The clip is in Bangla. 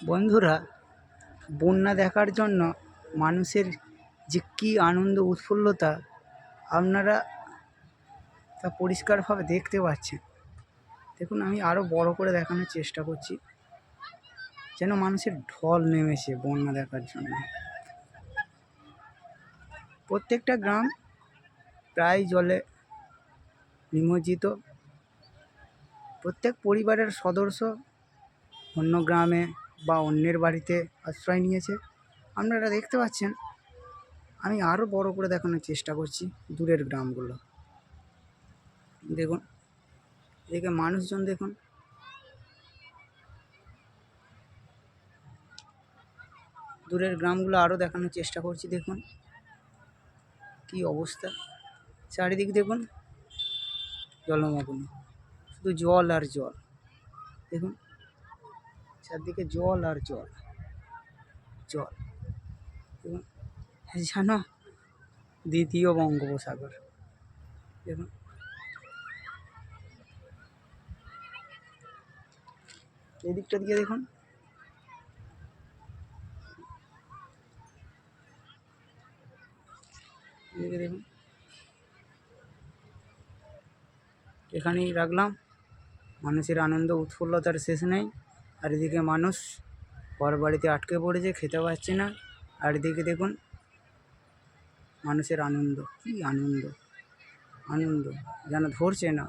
বন্ধুরা, বন্যা দেখার জন্য মানুষের যে কী আনন্দ উৎফুল্লতা আপনারা তা পরিষ্কারভাবে দেখতে পাচ্ছেন। দেখুন, আমি আরও বড় করে দেখানোর চেষ্টা করছি, যেন মানুষের ঢল নেমেছে বন্যা দেখার জন্য। প্রত্যেকটা গ্রাম প্রায় জলে নিমজ্জিত। প্রত্যেক পরিবারের সদস্য অন্য গ্রামে বা অন্যের বাড়িতে আশ্রয় নিয়েছে। আপনারা দেখতে পাচ্ছেন। আমি আরও বড় করে দেখানোর চেষ্টা করছি দূরের গ্রামগুলো। দেখুন, এদিকে মানুষজন দেখুন। দূরের গ্রামগুলো আরও দেখানোর চেষ্টা করছি। দেখুন কী অবস্থা, চারিদিক দেখুন জলমগ্ন, শুধু জল আর জল। দেখুন চারদিকে জল আর জল, জল। দেখুন যেন দ্বিতীয় বঙ্গোপসাগর। দেখুন এদিকটা দিকে দেখুন, এদিকে দেখুন। এখানেই রাখলাম। মানুষের আনন্দ উৎফুল্লতার শেষ নেই। আর এদিকে মানুষ ঘর বাড়িতে আটকে পড়েছে, খেতে পাচ্ছে না। আর এদিকে দেখুন মানুষের আনন্দ, কী আনন্দ, আনন্দ যেন ধরছে না।